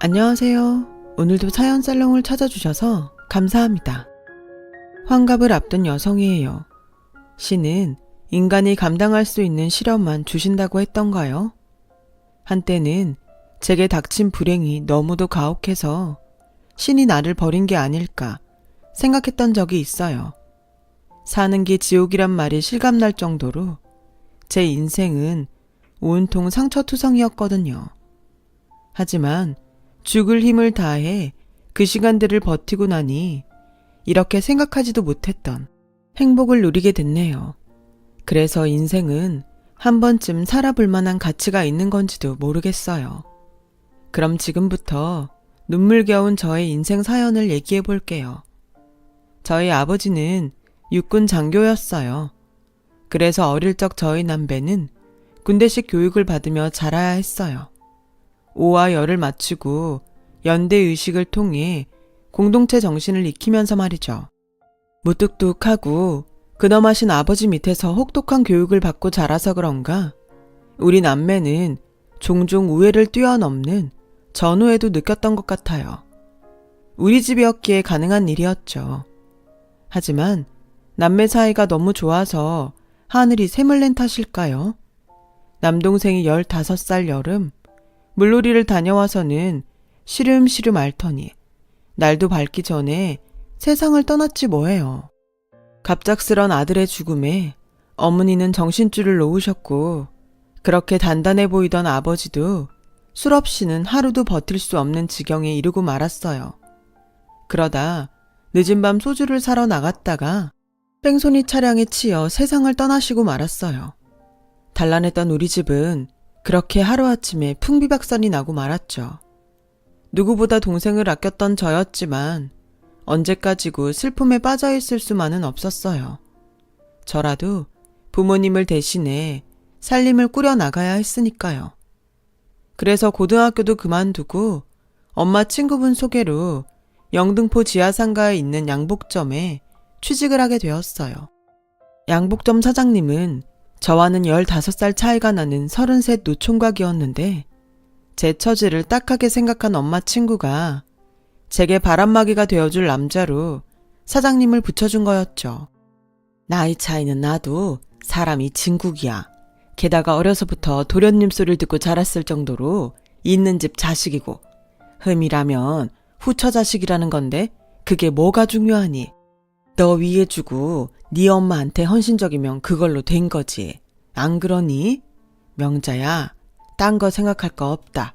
안녕하세요. 오늘도 사연 살롱을 찾아주셔서 감사합니다. 환갑을 앞둔 여성이에요. 신은 인간이 감당할 수 있는 시련만 주신다고 했던가요? 한때는 제게 닥친 불행이 너무도 가혹해서 신이 나를 버린 게 아닐까 생각했던 적이 있어요. 사는 게 지옥이란 말이 실감날 정도로 제 인생은 온통 상처투성이었거든요. 하지만 죽을 힘을 다해 그 시간들을 버티고 나니 이렇게 생각하지도 못했던 행복을 누리게 됐네요. 그래서 인생은 한 번쯤 살아볼 만한 가치가 있는 건지도 모르겠어요. 그럼 지금부터 눈물겨운 저의 인생 사연을 얘기해 볼게요. 저희 아버지는 육군 장교였어요. 그래서 어릴 적 저희 남배는 군대식 교육을 받으며 자라야 했어요. 오와 열을 맞추고 연대의식을 통해 공동체 정신을 익히면서 말이죠. 무뚝뚝하고 근엄하신 아버지 밑에서 혹독한 교육을 받고 자라서 그런가 우리 남매는 종종 우애를 뛰어넘는 전우에도 느꼈던 것 같아요. 우리 집이었기에 가능한 일이었죠. 하지만 남매 사이가 너무 좋아서 하늘이 샘을 낸 탓일까요? 남동생이 15살 여름 물놀이를 다녀와서는 시름시름 앓더니 날도 밝기 전에 세상을 떠났지 뭐예요. 갑작스런 아들의 죽음에 어머니는 정신줄을 놓으셨고 그렇게 단단해 보이던 아버지도 술 없이는 하루도 버틸 수 없는 지경에 이르고 말았어요. 그러다 늦은 밤 소주를 사러 나갔다가 뺑소니 차량에 치여 세상을 떠나시고 말았어요. 단란했던 우리 집은 그렇게 하루아침에 풍비박산이 나고 말았죠. 누구보다 동생을 아꼈던 저였지만 언제까지고 슬픔에 빠져있을 수만은 없었어요. 저라도 부모님을 대신해 살림을 꾸려나가야 했으니까요. 그래서 고등학교도 그만두고 엄마 친구분 소개로 영등포 지하상가에 있는 양복점에 취직을 하게 되었어요. 양복점 사장님은 저와는 15살 차이가 나는 33 노총각이었는데 제 처지를 딱하게 생각한 엄마 친구가 제게 바람막이가 되어줄 남자로 사장님을 붙여준 거였죠. 나이 차이는 나도 사람이 진국이야. 게다가 어려서부터 도련님 소리를 듣고 자랐을 정도로 있는 집 자식이고 흠이라면 후처 자식이라는 건데 그게 뭐가 중요하니? 너 위해 주고 네 엄마한테 헌신적이면 그걸로 된 거지. 안 그러니? 명자야, 딴 거 생각할 거 없다.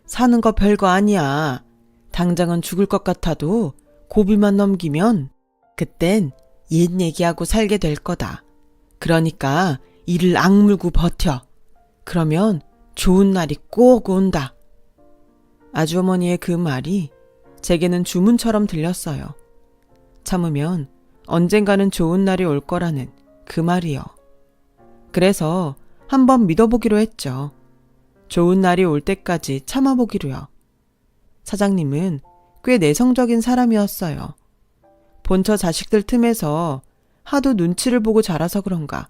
사는 거 별거 아니야. 당장은 죽을 것 같아도 고비만 넘기면 그땐 옛 얘기하고 살게 될 거다. 그러니까 이를 악물고 버텨. 그러면 좋은 날이 꼭 온다. 아주어머니의 그 말이 제게는 주문처럼 들렸어요. 참으면 언젠가는 좋은 날이 올 거라는 그 말이요. 그래서 한번 믿어보기로 했죠. 좋은 날이 올 때까지 참아보기로요. 사장님은 꽤 내성적인 사람이었어요. 본처 자식들 틈에서 하도 눈치를 보고 자라서 그런가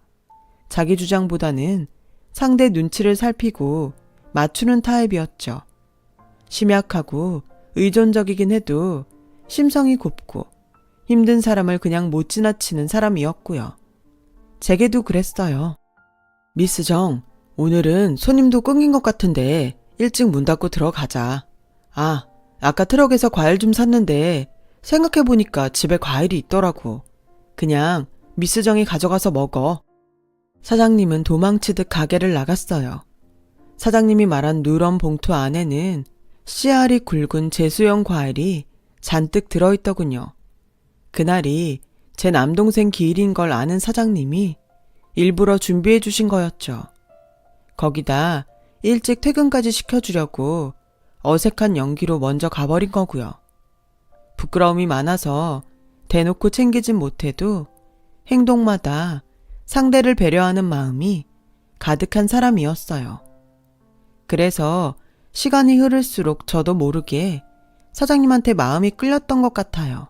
자기 주장보다는 상대 눈치를 살피고 맞추는 타입이었죠. 심약하고 의존적이긴 해도 심성이 곱고 힘든 사람을 그냥 못 지나치는 사람이었고요. 제게도 그랬어요. 미스 정, 오늘은 손님도 끊긴 것 같은데 일찍 문 닫고 들어가자. 아, 아까 트럭에서 과일 좀 샀는데 생각해보니까 집에 과일이 있더라고. 그냥 미스 정이 가져가서 먹어. 사장님은 도망치듯 가게를 나갔어요. 사장님이 말한 누런 봉투 안에는 씨알이 굵은 제수형 과일이 잔뜩 들어있더군요. 그날이 제 남동생 기일인 걸 아는 사장님이 일부러 준비해 주신 거였죠. 거기다 일찍 퇴근까지 시켜주려고 어색한 연기로 먼저 가버린 거고요. 부끄러움이 많아서 대놓고 챙기진 못해도 행동마다 상대를 배려하는 마음이 가득한 사람이었어요. 그래서 시간이 흐를수록 저도 모르게 사장님한테 마음이 끌렸던 것 같아요.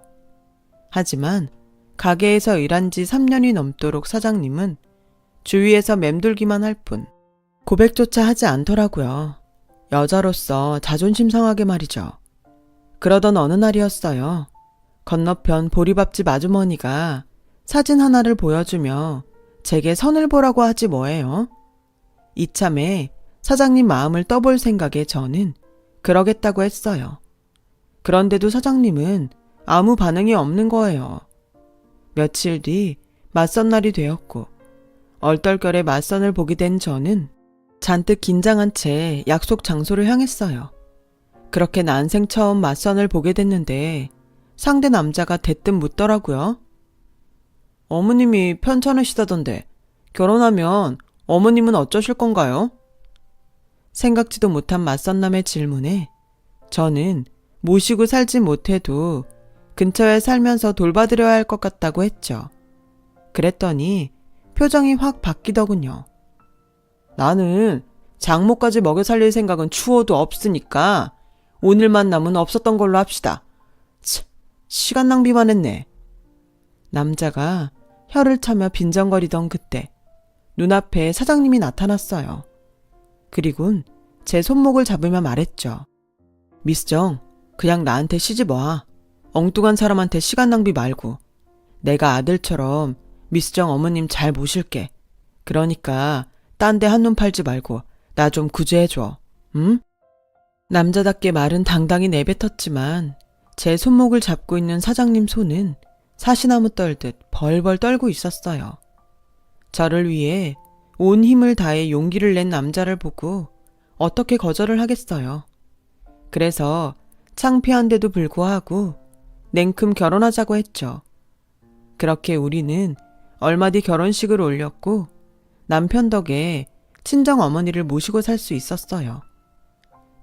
하지만 가게에서 일한 지 3년이 넘도록 사장님은 주위에서 맴돌기만 할 뿐 고백조차 하지 않더라고요. 여자로서 자존심 상하게 말이죠. 그러던 어느 날이었어요. 건너편 보리밥집 아주머니가 사진 하나를 보여주며 제게 선을 보라고 하지 뭐예요. 이참에 사장님 마음을 떠볼 생각에 저는 그러겠다고 했어요. 그런데도 사장님은 아무 반응이 없는 거예요. 며칠 뒤 맞선 날이 되었고 얼떨결에 맞선을 보게 된 저는 잔뜩 긴장한 채 약속 장소를 향했어요. 그렇게 난생 처음 맞선을 보게 됐는데 상대 남자가 대뜸 묻더라고요. 어머님이 편찮으시다던데 결혼하면 어머님은 어쩌실 건가요? 생각지도 못한 맞선남의 질문에 저는 모시고 살지 못해도 근처에 살면서 돌봐드려야 할 것 같다고 했죠. 그랬더니 표정이 확 바뀌더군요. 나는 장모까지 먹여 살릴 생각은 추워도 없으니까 오늘만 남은 없었던 걸로 합시다. 시간 낭비만 했네. 남자가 혀를 차며 빈정거리던 그때 눈앞에 사장님이 나타났어요. 그리곤 제 손목을 잡으며 말했죠. 미스 정, 그냥 나한테 시집 와. 엉뚱한 사람한테 시간 낭비 말고. 내가 아들처럼 미스 정 어머님 잘 모실게. 그러니까 딴 데 한눈 팔지 말고 나 좀 구제해줘. 응? 남자답게 말은 당당히 내뱉었지만 제 손목을 잡고 있는 사장님 손은 사시나무 떨듯 벌벌 떨고 있었어요. 저를 위해 온 힘을 다해 용기를 낸 남자를 보고 어떻게 거절을 하겠어요. 그래서 창피한데도 불구하고 냉큼 결혼하자고 했죠. 그렇게 우리는 얼마 뒤 결혼식을 올렸고 남편 덕에 친정 어머니를 모시고 살 수 있었어요.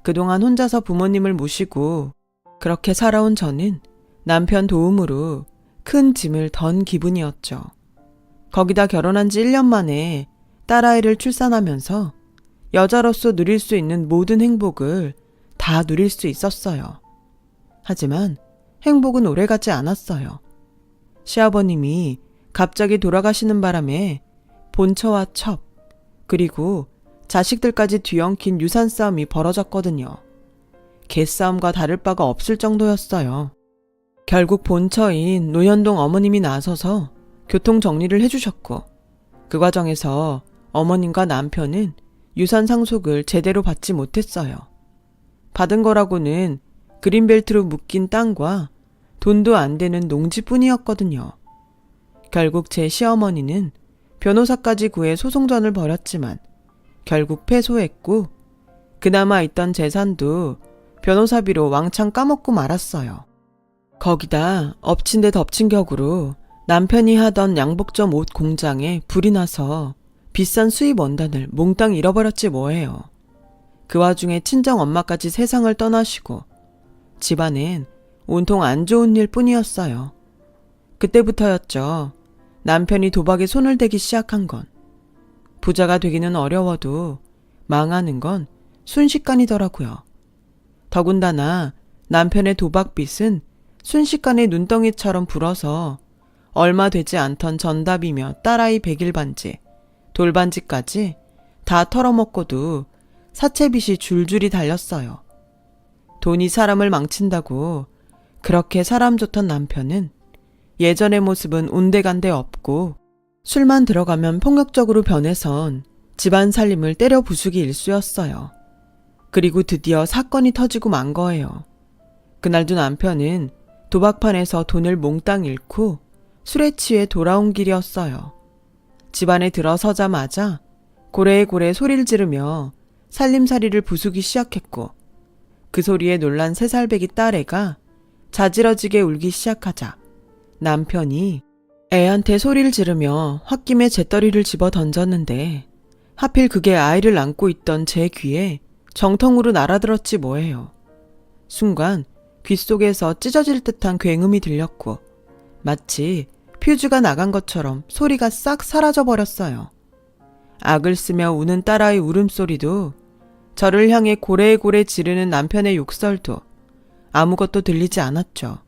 그동안 혼자서 부모님을 모시고 그렇게 살아온 저는 남편 도움으로 큰 짐을 던 기분이었죠. 거기다 결혼한 지 1년 만에 딸아이를 출산하면서 여자로서 누릴 수 있는 모든 행복을 다 누릴 수 있었어요. 하지만 행복은 오래가지 않았어요. 시아버님이 갑자기 돌아가시는 바람에 본처와 첩, 그리고 자식들까지 뒤엉킨 유산 싸움이 벌어졌거든요. 개싸움과 다를 바가 없을 정도였어요. 결국 본처인 노현동 어머님이 나서서 교통 정리를 해주셨고 그 과정에서 어머님과 남편은 유산 상속을 제대로 받지 못했어요. 받은 거라고는 그린벨트로 묶인 땅과 돈도 안 되는 농지뿐이었거든요. 결국 제 시어머니는 변호사까지 구해 소송전을 벌였지만 결국 패소했고 그나마 있던 재산도 변호사비로 왕창 까먹고 말았어요. 거기다 엎친 데 덮친 격으로 남편이 하던 양복점 옷 공장에 불이 나서 비싼 수입 원단을 몽땅 잃어버렸지 뭐예요. 그 와중에 친정 엄마까지 세상을 떠나시고 집안엔 온통 안 좋은 일 뿐이었어요. 그때부터였죠. 남편이 도박에 손을 대기 시작한 건. 부자가 되기는 어려워도 망하는 건 순식간이더라고요. 더군다나 남편의 도박빚은 순식간에 눈덩이처럼 불어서 얼마 되지 않던 전답이며 딸아이 백일반지, 돌반지까지 다 털어먹고도 사채빚이 줄줄이 달렸어요. 돈이 사람을 망친다고 그렇게 사람 좋던 남편은 예전의 모습은 온데간데 없고 술만 들어가면 폭력적으로 변해선 집안 살림을 때려 부수기 일쑤였어요. 그리고 드디어 사건이 터지고 만 거예요. 그날도 남편은 도박판에서 돈을 몽땅 잃고 술에 취해 돌아온 길이었어요. 집안에 들어서자마자 고래고래 소리를 지르며 살림살이를 부수기 시작했고 그 소리에 놀란 3살배기 딸애가 자지러지게 울기 시작하자 남편이 애한테 소리를 지르며 홧김에 재떨이를 집어 던졌는데 하필 그게 아이를 안고 있던 제 귀에 정통으로 날아들었지 뭐예요. 순간 귓속에서 찢어질 듯한 굉음이 들렸고 마치 퓨즈가 나간 것처럼 소리가 싹 사라져버렸어요. 악을 쓰며 우는 딸아이 울음소리도 저를 향해 고래고래 지르는 남편의 욕설도 아무것도 들리지 않았죠.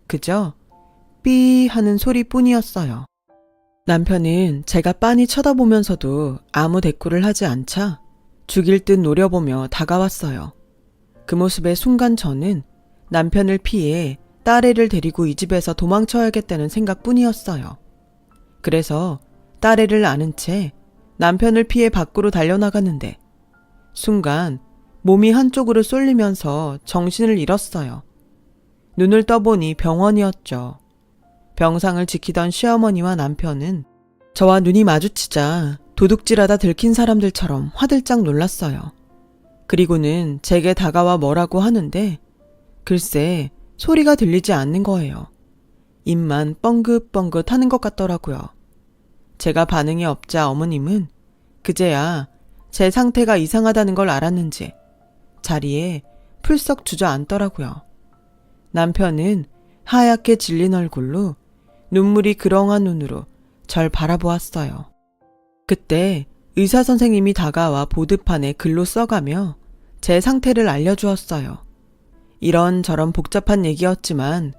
그저 삐 하는 소리뿐이었어요. 남편은 제가 빤히 쳐다보면서도 아무 대꾸를 하지 않자 죽일 듯 노려보며 다가왔어요. 그 모습에 순간 저는 남편을 피해 딸애를 데리고 이 집에서 도망쳐야겠다는 생각뿐이었어요. 그래서 딸애를 안은 채 남편을 피해 밖으로 달려나갔는데 순간 몸이 한쪽으로 쏠리면서 정신을 잃었어요. 눈을 떠보니 병원이었죠. 병상을 지키던 시어머니와 남편은 저와 눈이 마주치자 도둑질하다 들킨 사람들처럼 화들짝 놀랐어요. 그리고는 제게 다가와 뭐라고 하는데 글쎄 소리가 들리지 않는 거예요. 입만 뻥긋뻥긋 하는 것 같더라고요. 제가 반응이 없자 어머님은 그제야 제 상태가 이상하다는 걸 알았는지 자리에 풀썩 주저앉더라고요. 남편은 하얗게 질린 얼굴로 눈물이 그렁한 눈으로 절 바라보았어요. 그때 의사 선생님이 다가와 보드판에 글로 써가며 제 상태를 알려주었어요. 이런저런 복잡한 얘기였지만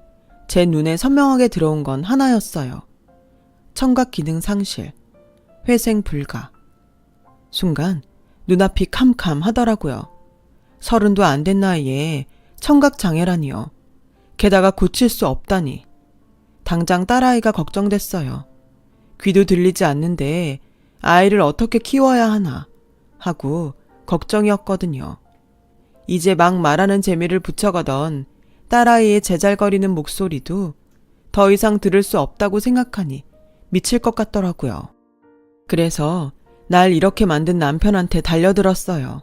제 눈에 선명하게 들어온 건 하나였어요. 청각 기능 상실, 회생 불가. 순간 눈앞이 캄캄하더라고요. 30도 안 된 나이에 청각 장애라니요. 게다가 고칠 수 없다니. 당장 딸아이가 걱정됐어요. 귀도 들리지 않는데 아이를 어떻게 키워야 하나 하고 걱정이었거든요. 이제 막 말하는 재미를 붙여가던 딸아이의 제잘거리는 목소리도 더 이상 들을 수 없다고 생각하니 미칠 것 같더라고요. 그래서 날 이렇게 만든 남편한테 달려들었어요.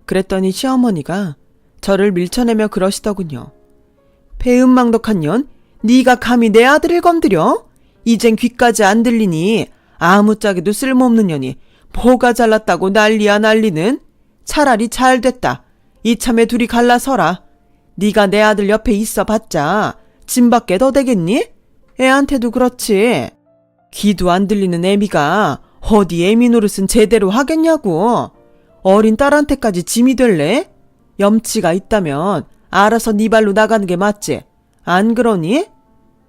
그랬더니 시어머니가 저를 밀쳐내며 그러시더군요. 배은망덕한 년, 네가 감히 내 아들을 건드려? 이젠 귀까지 안 들리니 아무짝에도 쓸모없는 년이 뭐가 잘났다고 난리야 난리는. 차라리 잘됐다. 이참에 둘이 갈라서라. 네가 내 아들 옆에 있어봤자 짐밖에 더 되겠니? 애한테도 그렇지. 귀도 안 들리는 애미가 어디 애미 노릇은 제대로 하겠냐고. 어린 딸한테까지 짐이 될래? 염치가 있다면 알아서 네 발로 나가는 게 맞지. 안 그러니?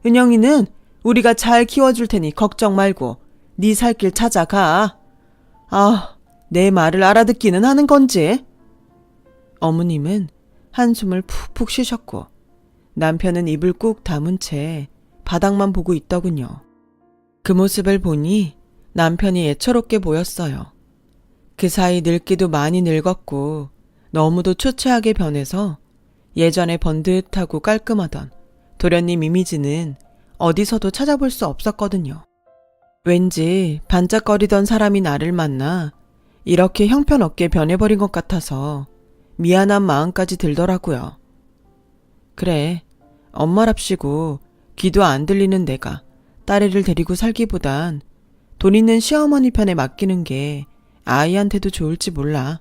은영이는 우리가 잘 키워줄 테니 걱정 말고 네 살 길 찾아가. 아, 내 말을 알아듣기는 하는 건지. 어머님은 한숨을 푹푹 쉬셨고 남편은 입을 꾹 다문 채 바닥만 보고 있더군요. 그 모습을 보니 남편이 애처롭게 보였어요. 그 사이 늙기도 많이 늙었고 너무도 초췌하게 변해서 예전에 번듯하고 깔끔하던 도련님 이미지는 어디서도 찾아볼 수 없었거든요. 왠지 반짝거리던 사람이 나를 만나 이렇게 형편없게 변해버린 것 같아서 미안한 마음까지 들더라고요. 그래, 엄마랍시고 귀도 안 들리는 내가 딸애를 데리고 살기보단 돈 있는 시어머니 편에 맡기는 게 아이한테도 좋을지 몰라.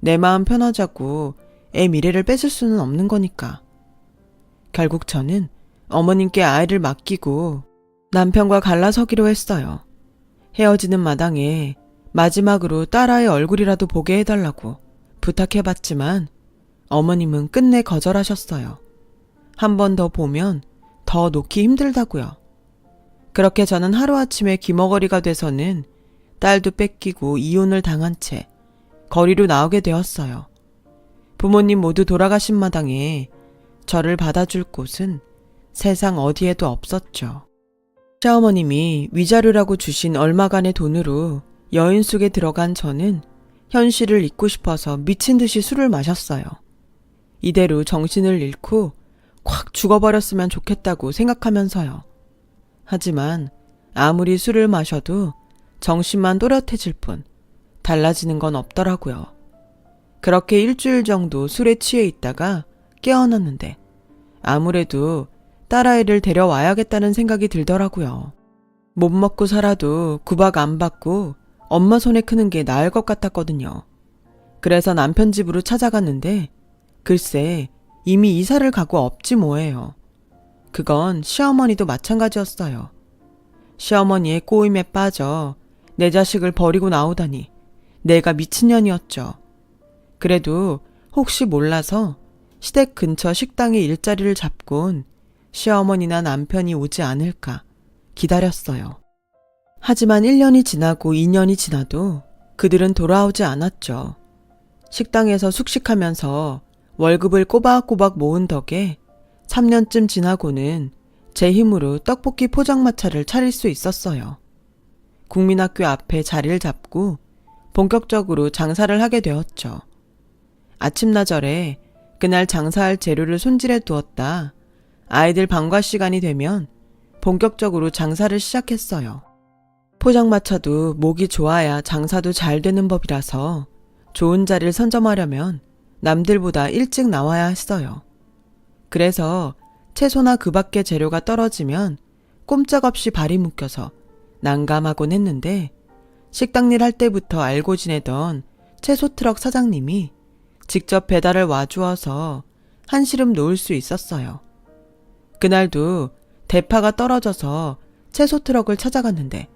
내 마음 편하자고 애 미래를 뺏을 수는 없는 거니까. 결국 저는 어머님께 아이를 맡기고 남편과 갈라서기로 했어요. 헤어지는 마당에 마지막으로 딸아이 얼굴이라도 보게 해달라고 부탁해봤지만 어머님은 끝내 거절하셨어요. 한 번 더 보면 더 놓기 힘들다고요. 그렇게 저는 하루아침에 귀머거리가 돼서는 딸도 뺏기고 이혼을 당한 채 거리로 나오게 되었어요. 부모님 모두 돌아가신 마당에 저를 받아줄 곳은 세상 어디에도 없었죠. 시어머님이 위자료라고 주신 얼마간의 돈으로 여인 속에 들어간 저는 현실을 잊고 싶어서 미친 듯이 술을 마셨어요. 이대로 정신을 잃고 콱 죽어버렸으면 좋겠다고 생각하면서요. 하지만 아무리 술을 마셔도 정신만 또렷해질 뿐 달라지는 건 없더라고요. 그렇게 일주일 정도 술에 취해 있다가 깨어났는데 아무래도 딸아이를 데려와야겠다는 생각이 들더라고요. 못 먹고 살아도 구박 안 받고 엄마 손에 크는 게 나을 것 같았거든요. 그래서 남편 집으로 찾아갔는데 글쎄 이미 이사를 가고 없지 뭐예요. 그건 시어머니도 마찬가지였어요. 시어머니의 꼬임에 빠져 내 자식을 버리고 나오다니 내가 미친년이었죠. 그래도 혹시 몰라서 시댁 근처 식당에 일자리를 잡곤 시어머니나 남편이 오지 않을까 기다렸어요. 하지만 1년이 지나고 2년이 지나도 그들은 돌아오지 않았죠. 식당에서 숙식하면서 월급을 꼬박꼬박 모은 덕에 3년쯤 지나고는 제 힘으로 떡볶이 포장마차를 차릴 수 있었어요. 국민학교 앞에 자리를 잡고 본격적으로 장사를 하게 되었죠. 아침나절에 그날 장사할 재료를 손질해 두었다 아이들 방과 시간이 되면 본격적으로 장사를 시작했어요. 포장마차도 목이 좋아야 장사도 잘 되는 법이라서 좋은 자리를 선점하려면 남들보다 일찍 나와야 했어요. 그래서 채소나 그 밖의 재료가 떨어지면 꼼짝없이 발이 묶여서 난감하곤 했는데 식당 일 할 때부터 알고 지내던 채소 트럭 사장님이 직접 배달을 와주어서 한시름 놓을 수 있었어요. 그날도 대파가 떨어져서 채소 트럭을 찾아갔는데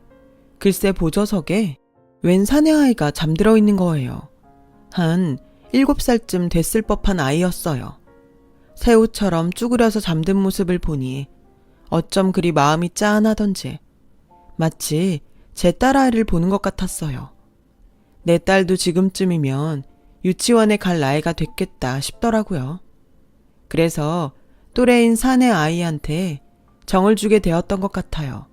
글쎄 보조석에 웬 사내아이가 잠들어 있는 거예요. 한 7살쯤 됐을 법한 아이였어요. 새우처럼 쭈그려서 잠든 모습을 보니 어쩜 그리 마음이 짠하던지 마치 제 딸아이를 보는 것 같았어요. 내 딸도 지금쯤이면 유치원에 갈 나이가 됐겠다 싶더라고요. 그래서 또래인 사내 아이한테 정을 주게 되었던 것 같아요.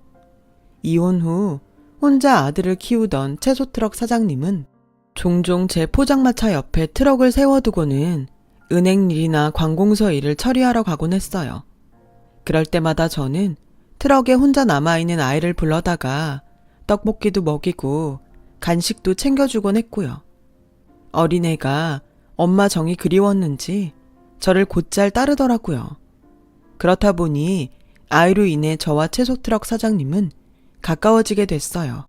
이혼 후 혼자 아들을 키우던 채소트럭 사장님은 종종 제 포장마차 옆에 트럭을 세워두고는 은행 일이나 관공서 일을 처리하러 가곤 했어요. 그럴 때마다 저는 트럭에 혼자 남아있는 아이를 불러다가 떡볶이도 먹이고 간식도 챙겨주곤 했고요. 어린애가 엄마 정이 그리웠는지 저를 곧잘 따르더라고요. 그렇다 보니 아이로 인해 저와 채소트럭 사장님은 가까워지게 됐어요.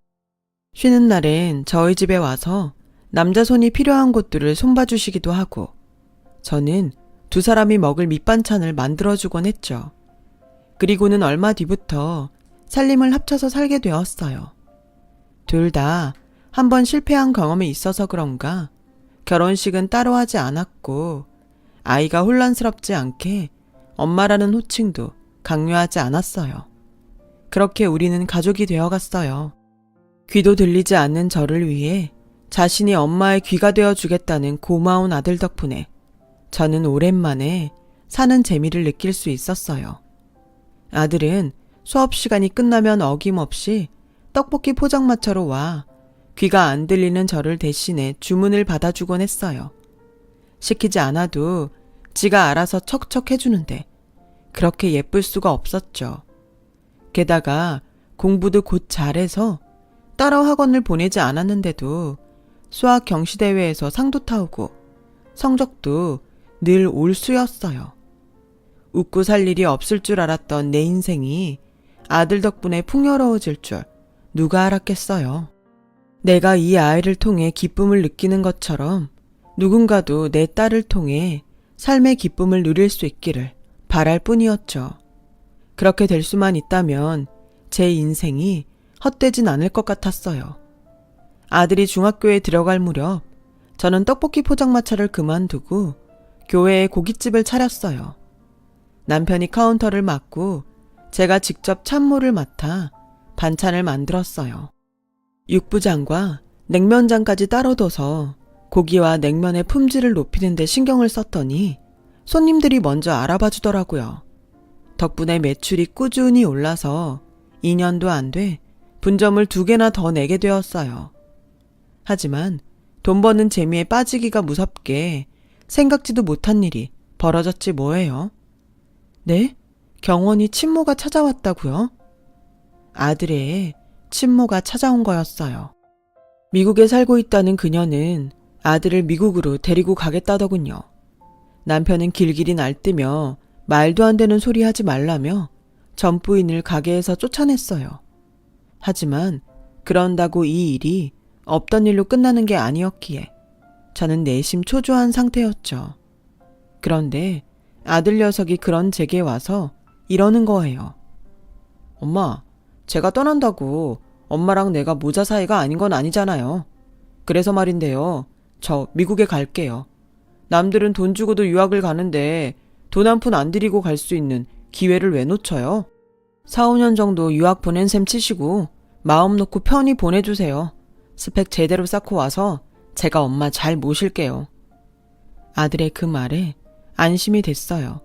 쉬는 날엔 저희 집에 와서 남자 손이 필요한 것들을 손봐주시기도 하고 저는 두 사람이 먹을 밑반찬을 만들어주곤 했죠. 그리고는 얼마 뒤부터 살림을 합쳐서 살게 되었어요. 둘 다 한 번 실패한 경험이 있어서 그런가 결혼식은 따로 하지 않았고 아이가 혼란스럽지 않게 엄마라는 호칭도 강요하지 않았어요. 그렇게 우리는 가족이 되어갔어요. 귀도 들리지 않는 저를 위해 자신이 엄마의 귀가 되어주겠다는 고마운 아들 덕분에 저는 오랜만에 사는 재미를 느낄 수 있었어요. 아들은 수업 시간이 끝나면 어김없이 떡볶이 포장마차로 와 귀가 안 들리는 저를 대신해 주문을 받아주곤 했어요. 시키지 않아도 지가 알아서 척척 해주는데 그렇게 예쁠 수가 없었죠. 게다가 공부도 곧 잘해서 따로 학원을 보내지 않았는데도 수학 경시대회에서 상도 타오고 성적도 늘 올수였어요. 웃고 살 일이 없을 줄 알았던 내 인생이 아들 덕분에 풍요로워질 줄 누가 알았겠어요. 내가 이 아이를 통해 기쁨을 느끼는 것처럼 누군가도 내 딸을 통해 삶의 기쁨을 누릴 수 있기를 바랄 뿐이었죠. 그렇게 될 수만 있다면 제 인생이 헛되진 않을 것 같았어요. 아들이 중학교에 들어갈 무렵 저는 떡볶이 포장마차를 그만두고 교회에 고깃집을 차렸어요. 남편이 카운터를 맡고 제가 직접 찬물을 맡아 반찬을 만들었어요. 육부장과 냉면장까지 따로 둬서 고기와 냉면의 품질을 높이는 데 신경을 썼더니 손님들이 먼저 알아봐 주더라고요. 덕분에 매출이 꾸준히 올라서 2년도 안 돼 분점을 2개나 더 내게 되었어요. 하지만 돈 버는 재미에 빠지기가 무섭게 생각지도 못한 일이 벌어졌지 뭐예요. 네? 경원이 친모가 찾아왔다고요? 아들의 친모가 찾아온 거였어요. 미국에 살고 있다는 그녀는 아들을 미국으로 데리고 가겠다더군요. 남편은 길길이 날뛰며 말도 안 되는 소리 하지 말라며 전 부인을 가게에서 쫓아냈어요. 하지만 그런다고 이 일이 없던 일로 끝나는 게 아니었기에 저는 내심 초조한 상태였죠. 그런데 아들 녀석이 그런 제게 와서 이러는 거예요. 엄마, 제가 떠난다고 엄마랑 내가 모자 사이가 아닌 건 아니잖아요. 그래서 말인데요. 저 미국에 갈게요. 남들은 돈 주고도 유학을 가는데 돈 한 푼 안 들이고 갈 수 있는 기회를 왜 놓쳐요? 4, 5년 정도 유학 보낸 셈 치시고 마음 놓고 편히 보내주세요. 스펙 제대로 쌓고 와서 제가 엄마 잘 모실게요. 아들의 그 말에 안심이 됐어요.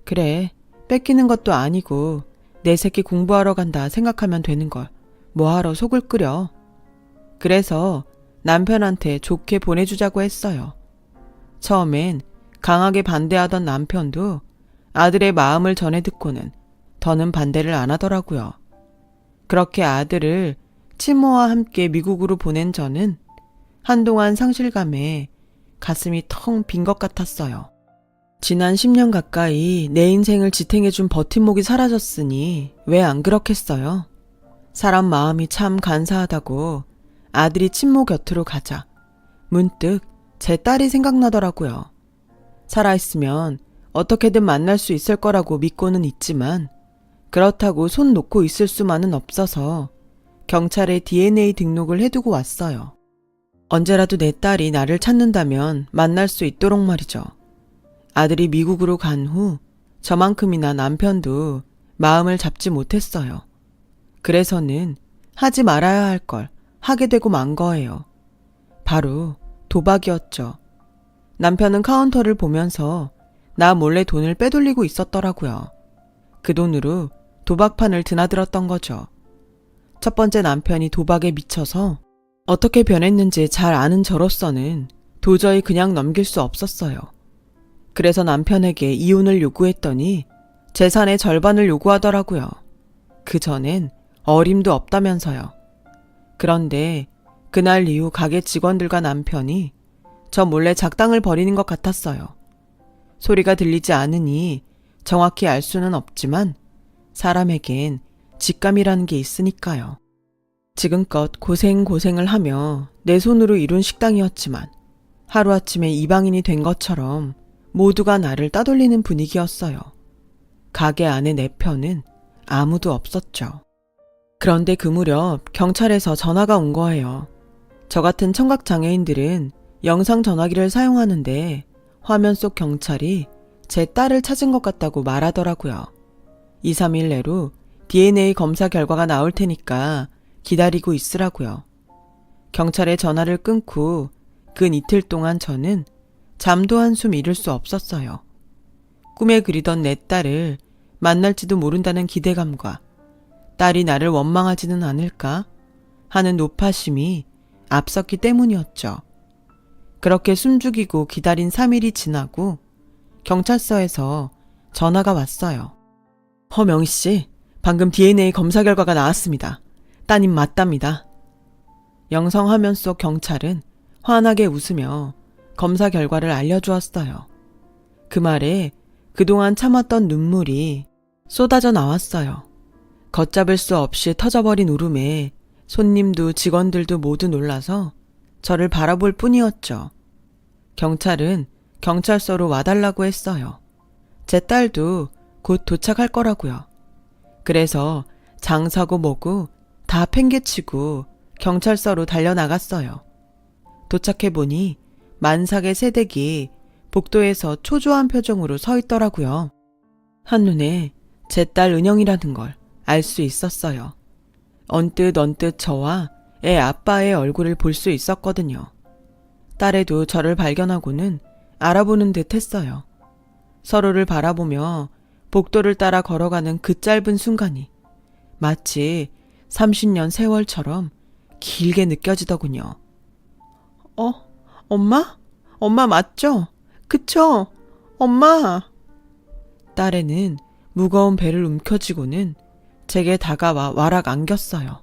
그래, 뺏기는 것도 아니고 내 새끼 공부하러 간다 생각하면 되는 걸 뭐하러 속을 끓여. 그래서 남편한테 좋게 보내주자고 했어요. 처음엔 강하게 반대하던 남편도 아들의 마음을 전해 듣고는 더는 반대를 안 하더라고요. 그렇게 아들을 친모와 함께 미국으로 보낸 저는 한동안 상실감에 가슴이 텅 빈 것 같았어요. 지난 10년 가까이 내 인생을 지탱해준 버팀목이 사라졌으니 왜 안 그렇겠어요? 사람 마음이 참 간사하다고 아들이 친모 곁으로 가자 문득 제 딸이 생각나더라고요. 살아있으면 어떻게든 만날 수 있을 거라고 믿고는 있지만 그렇다고 손 놓고 있을 수만은 없어서 경찰에 DNA 등록을 해두고 왔어요. 언제라도 내 딸이 나를 찾는다면 만날 수 있도록 말이죠. 아들이 미국으로 간 후 저만큼이나 남편도 마음을 잡지 못했어요. 그래서는 하지 말아야 할 걸 하게 되고 만 거예요. 바로 도박이었죠. 남편은 카운터를 보면서 나 몰래 돈을 빼돌리고 있었더라고요. 그 돈으로 도박판을 드나들었던 거죠. 첫 번째 남편이 도박에 미쳐서 어떻게 변했는지 잘 아는 저로서는 도저히 그냥 넘길 수 없었어요. 그래서 남편에게 이혼을 요구했더니 재산의 절반을 요구하더라고요. 그 전엔 어림도 없다면서요. 그런데 그날 이후 가게 직원들과 남편이 저 몰래 작당을 벌이는 것 같았어요. 소리가 들리지 않으니 정확히 알 수는 없지만 사람에겐 직감이라는 게 있으니까요. 지금껏 고생을 하며 내 손으로 이룬 식당이었지만 하루아침에 이방인이 된 것처럼 모두가 나를 따돌리는 분위기였어요. 가게 안에 내 편은 아무도 없었죠. 그런데 그 무렵 경찰에서 전화가 온 거예요. 저 같은 청각장애인들은 영상 전화기를 사용하는데 화면 속 경찰이 제 딸을 찾은 것 같다고 말하더라고요. 2, 3일 내로 DNA 검사 결과가 나올 테니까 기다리고 있으라고요. 경찰에 전화를 끊고 근 이틀 동안 저는 잠도 한숨 이룰 수 없었어요. 꿈에 그리던 내 딸을 만날지도 모른다는 기대감과 딸이 나를 원망하지는 않을까 하는 노파심이 앞섰기 때문이었죠. 그렇게 숨죽이고 기다린 3일이 지나고 경찰서에서 전화가 왔어요. 허명희씨, 방금 DNA 검사 결과가 나왔습니다. 따님 맞답니다. 영상 화면 속 경찰은 환하게 웃으며 검사 결과를 알려주었어요. 그 말에 그동안 참았던 눈물이 쏟아져 나왔어요. 걷잡을 수 없이 터져버린 울음에 손님도 직원들도 모두 놀라서 저를 바라볼 뿐이었죠. 경찰은 경찰서로 와달라고 했어요. 제 딸도 곧 도착할 거라고요. 그래서 장사고 뭐고 다 팽개치고 경찰서로 달려나갔어요. 도착해보니 만삭의 새댁이 복도에서 초조한 표정으로 서 있더라고요. 한눈에 제 딸 은영이라는 걸 알 수 있었어요. 언뜻 저와 애 아빠의 얼굴을 볼 수 있었거든요. 딸애도 저를 발견하고는 알아보는 듯 했어요. 서로를 바라보며 복도를 따라 걸어가는 그 짧은 순간이 마치 30년 세월처럼 길게 느껴지더군요. 엄마? 엄마 맞죠? 그쵸? 엄마! 딸애는 무거운 배를 움켜쥐고는 제게 다가와 와락 안겼어요.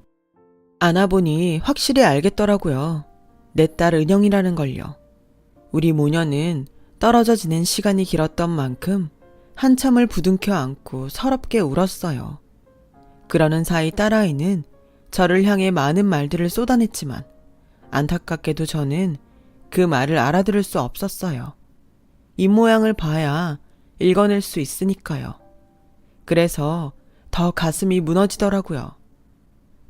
안아보니 확실히 알겠더라고요. 내 딸 은영이라는 걸요. 우리 모녀는 떨어져 지낸 시간이 길었던 만큼 한참을 부둥켜 안고 서럽게 울었어요. 그러는 사이 딸아이는 저를 향해 많은 말들을 쏟아냈지만 안타깝게도 저는 그 말을 알아들을 수 없었어요. 입모양을 봐야 읽어낼 수 있으니까요. 그래서 더 가슴이 무너지더라고요.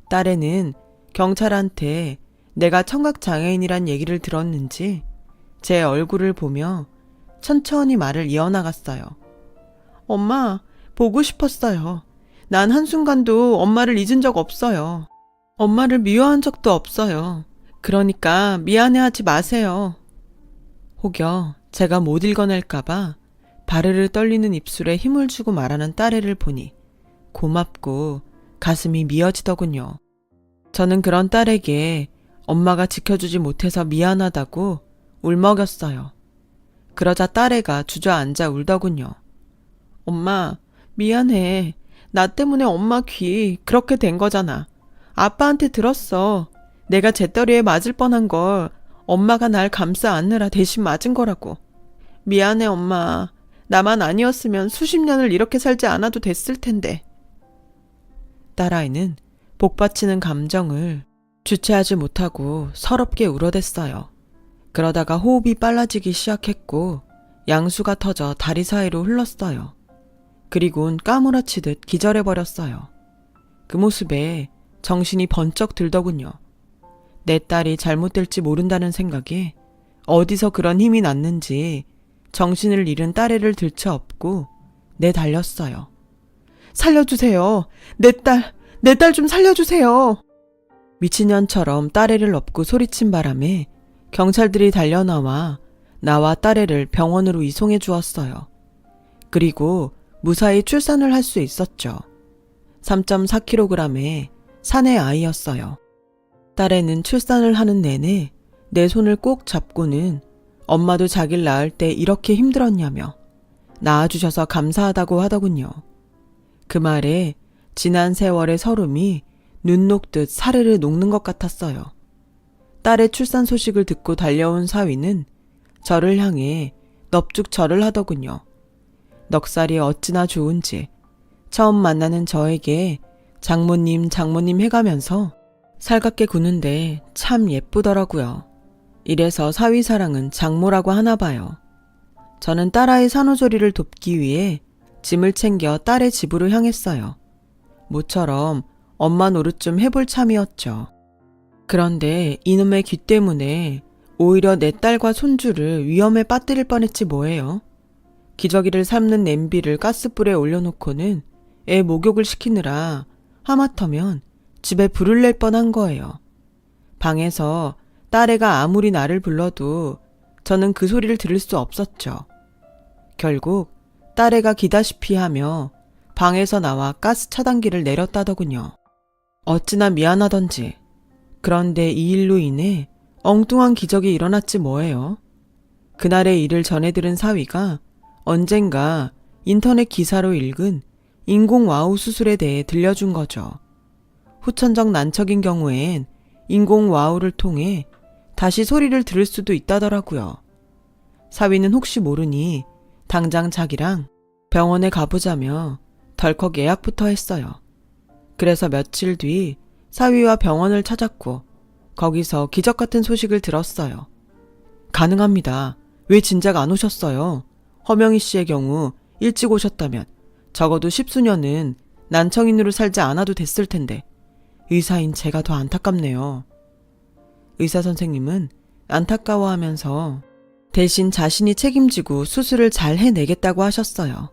딸애는 경찰한테 내가 청각장애인이란 얘기를 들었는지 제 얼굴을 보며 천천히 말을 이어나갔어요. 엄마, 보고 싶었어요. 난 한순간도 엄마를 잊은 적 없어요. 엄마를 미워한 적도 없어요. 그러니까 미안해하지 마세요. 혹여 제가 못 읽어낼까봐 바르르 떨리는 입술에 힘을 주고 말하는 딸애를 보니 고맙고 가슴이 미어지더군요. 저는 그런 딸에게 엄마가 지켜주지 못해서 미안하다고 울먹였어요. 그러자 딸애가 주저앉아 울더군요. 엄마, 미안해. 나 때문에 엄마 귀 그렇게 된 거잖아. 아빠한테 들었어. 내가 재떨이에 맞을 뻔한 걸 엄마가 날 감싸 안느라 대신 맞은 거라고. 미안해, 엄마. 나만 아니었으면 수십 년을 이렇게 살지 않아도 됐을 텐데. 딸아이는 복받치는 감정을 주체하지 못하고 서럽게 울어댔어요. 그러다가 호흡이 빨라지기 시작했고 양수가 터져 다리 사이로 흘렀어요. 그리곤 까무라치듯 기절해버렸어요. 그 모습에 정신이 번쩍 들더군요. 내 딸이 잘못될지 모른다는 생각에 어디서 그런 힘이 났는지 정신을 잃은 딸애를 들쳐업고 내달렸어요. 살려주세요. 내 딸 좀 살려주세요. 미친년처럼 딸애를 업고 소리친 바람에 경찰들이 달려나와 나와 딸애를 병원으로 이송해 주었어요. 그리고 무사히 출산을 할 수 있었죠. 3.4kg의 사내 아이였어요. 딸애는 출산을 하는 내내 내 손을 꼭 잡고는 엄마도 자기를 낳을 때 이렇게 힘들었냐며 낳아주셔서 감사하다고 하더군요. 그 말에 지난 세월의 서름이 눈 녹듯 사르르 녹는 것 같았어요. 딸의 출산 소식을 듣고 달려온 사위는 저를 향해 넙죽 절을 하더군요. 넉살이 어찌나 좋은지 처음 만나는 저에게 장모님 해가면서 살갑게 구는데 참 예쁘더라고요. 이래서 사위 사랑은 장모라고 하나 봐요. 저는 딸아이 산후조리를 돕기 위해 짐을 챙겨 딸의 집으로 향했어요. 모처럼 엄마 노릇 좀 해볼 참이었죠. 그런데 이놈의 귀 때문에 오히려 내 딸과 손주를 위험에 빠뜨릴 뻔했지 뭐예요. 기저귀를 삶는 냄비를 가스불에 올려놓고는 애 목욕을 시키느라 하마터면 집에 불을 낼 뻔한 거예요. 방에서 딸애가 아무리 나를 불러도 저는 그 소리를 들을 수 없었죠. 결국 딸애가 기다시피 하며 방에서 나와 가스 차단기를 내렸다더군요. 어찌나 미안하던지. 그런데 이 일로 인해 엉뚱한 기적이 일어났지 뭐예요. 그날의 일을 전해들은 사위가 언젠가 인터넷 기사로 읽은 인공와우 수술에 대해 들려준 거죠. 후천적 난척인 경우엔 인공와우를 통해 다시 소리를 들을 수도 있다더라고요. 사위는 혹시 모르니 당장 자기랑 병원에 가보자며 덜컥 예약부터 했어요. 그래서 며칠 뒤 사위와 병원을 찾았고 거기서 기적 같은 소식을 들었어요. 가능합니다. 왜 진작 안 오셨어요? 허명희 씨의 경우 일찍 오셨다면 적어도 10수년은 난청인으로 살지 않아도 됐을 텐데 의사인 제가 더 안타깝네요. 의사 선생님은 안타까워하면서 대신 자신이 책임지고 수술을 잘 해내겠다고 하셨어요.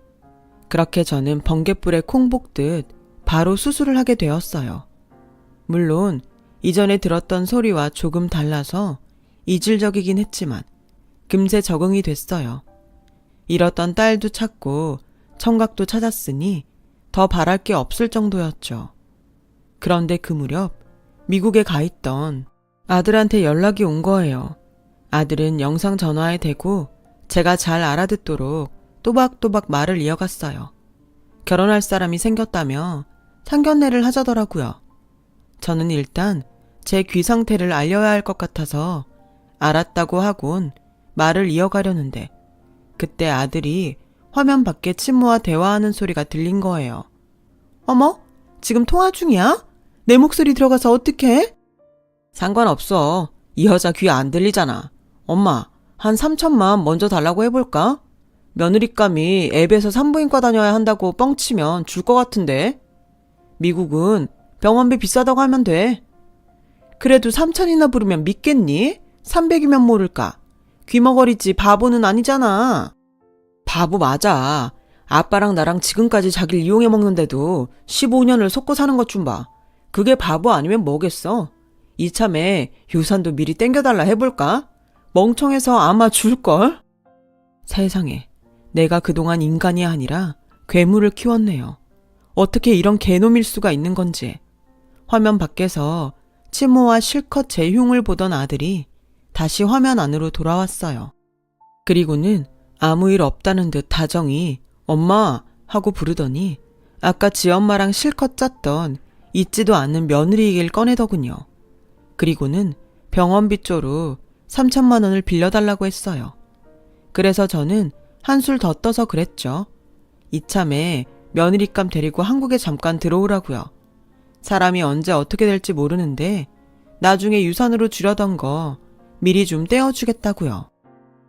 그렇게 저는 번갯불에 콩 볶듯 바로 수술을 하게 되었어요. 물론 이전에 들었던 소리와 조금 달라서 이질적이긴 했지만 금세 적응이 됐어요. 잃었던 딸도 찾고 청각도 찾았으니 더 바랄 게 없을 정도였죠. 그런데 그 무렵 미국에 가 있던 아들한테 연락이 온 거예요. 아들은 영상 전화에 대고 제가 잘 알아듣도록 또박또박 말을 이어갔어요. 결혼할 사람이 생겼다며 상견례를 하자더라고요. 저는 일단 제 귀 상태를 알려야 할 것 같아서 알았다고 하곤 말을 이어가려는데 그때 아들이 화면 밖에 친모와 대화하는 소리가 들린 거예요. 어머? 지금 통화 중이야? 내 목소리 들어가서 어떡해? 상관없어. 이 여자 귀 안 들리잖아. 엄마, 한 3천만 먼저 달라고 해볼까? 며느리감이 앱에서 산부인과 다녀야 한다고 뻥치면 줄 것 같은데. 미국은 병원비 비싸다고 하면 돼. 그래도 3천이나 부르면 믿겠니? 300이면 모를까. 귀머거리지 바보는 아니잖아. 바보 맞아. 아빠랑 나랑 지금까지 자기를 이용해 먹는데도 15년을 속고 사는 것 좀 봐. 그게 바보 아니면 뭐겠어? 이참에 유산도 미리 땡겨달라 해볼까? 멍청해서 아마 줄걸? 세상에, 내가 그동안 인간이 아니라 괴물을 키웠네요. 어떻게 이런 개놈일 수가 있는 건지. 화면 밖에서 치모와 실컷 제 흉을 보던 아들이 다시 화면 안으로 돌아왔어요. 그리고는 아무 일 없다는 듯 다정히 엄마 하고 부르더니 아까 지엄마랑 실컷 짰던 잊지도 않는 며느리 얘기를 꺼내더군요. 그리고는 병원비 쪼로 3천만 원을 빌려달라고 했어요. 그래서 저는 한술 더 떠서 그랬죠. 이참에 며느리감 데리고 한국에 잠깐 들어오라고요. 사람이 언제 어떻게 될지 모르는데 나중에 유산으로 주려던 거 미리 좀 떼어주겠다고요.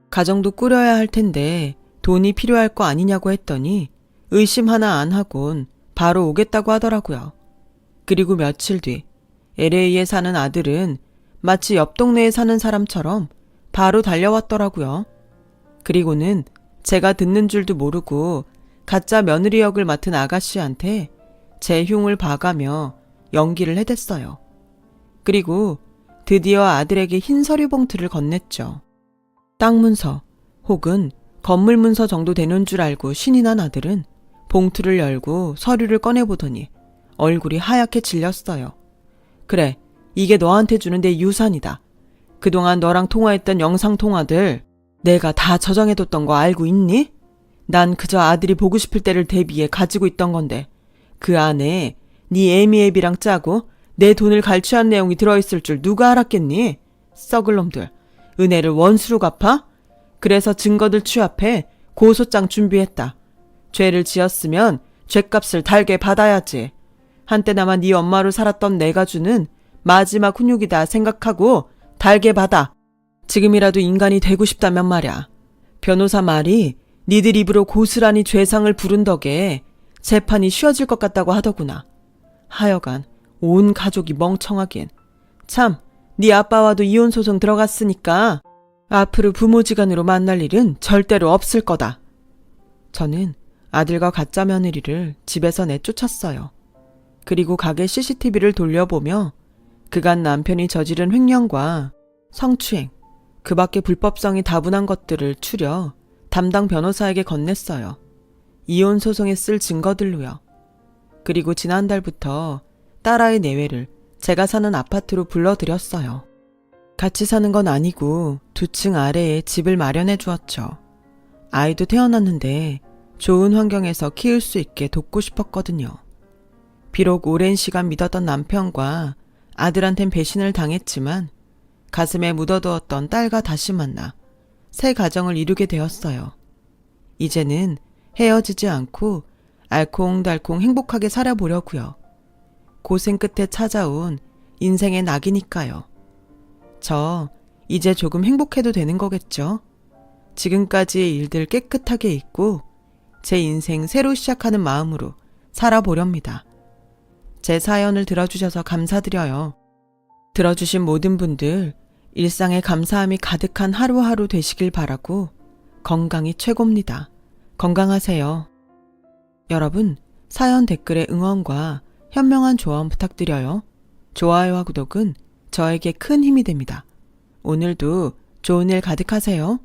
가정도 꾸려야 할 텐데 돈이 필요할 거 아니냐고 했더니 의심 하나 안 하곤 바로 오겠다고 하더라고요. 그리고 며칠 뒤 LA에 사는 아들은 마치 옆 동네에 사는 사람처럼 바로 달려왔더라고요. 그리고는 제가 듣는 줄도 모르고 가짜 며느리 역을 맡은 아가씨한테 제 흉을 봐가며 연기를 해댔어요. 그리고 드디어 아들에게 흰 서류 봉투를 건넸죠. 땅 문서 혹은 건물 문서 정도 되는 줄 알고 신이 난 아들은 봉투를 열고 서류를 꺼내보더니 얼굴이 하얗게 질렸어요. 그래, 이게 너한테 주는 내 유산이다. 그동안 너랑 통화했던 영상통화들 내가 다 저장해뒀던 거 알고 있니? 난 그저 아들이 보고 싶을 때를 대비해 가지고 있던 건데 그 안에 네 애미애비랑 짜고 내 돈을 갈취한 내용이 들어있을 줄 누가 알았겠니? 썩을 놈들, 은혜를 원수로 갚아? 그래서 증거들 취합해 고소장 준비했다. 죄를 지었으면 죄값을 달게 받아야지. 한때나마 네 엄마로 살았던 내가 주는 마지막 훈육이다 생각하고 달게 받아. 지금이라도 인간이 되고 싶다면 말야. 변호사 말이 니들 입으로 고스란히 죄상을 부른 덕에 재판이 쉬워질 것 같다고 하더구나. 하여간 온 가족이 멍청하긴. 참, 네 아빠와도 이혼소송 들어갔으니까 앞으로 부모지간으로 만날 일은 절대로 없을 거다. 저는 아들과 가짜 며느리를 집에서 내쫓았어요. 그리고 가게 CCTV를 돌려보며 그간 남편이 저지른 횡령과 성추행, 그 밖에 불법성이 다분한 것들을 추려 담당 변호사에게 건넸어요. 이혼 소송에 쓸 증거들로요. 그리고 지난달부터 딸아이 내외를 제가 사는 아파트로 불러들였어요. 같이 사는 건 아니고 2층 아래에 집을 마련해 주었죠. 아이도 태어났는데 좋은 환경에서 키울 수 있게 돕고 싶었거든요. 비록 오랜 시간 믿었던 남편과 아들한텐 배신을 당했지만 가슴에 묻어두었던 딸과 다시 만나 새 가정을 이루게 되었어요. 이제는 헤어지지 않고 알콩달콩 행복하게 살아보려고요. 고생 끝에 찾아온 인생의 낙이니까요. 저 이제 조금 행복해도 되는 거겠죠? 지금까지의 일들 깨끗하게 잊고 제 인생 새로 시작하는 마음으로 살아보렵니다. 제 사연을 들어주셔서 감사드려요. 들어주신 모든 분들 일상에 감사함이 가득한 하루하루 되시길 바라고 건강이 최고입니다. 건강하세요. 여러분, 사연 댓글에 응원과 현명한 조언 부탁드려요. 좋아요와 구독은 저에게 큰 힘이 됩니다. 오늘도 좋은 일 가득하세요.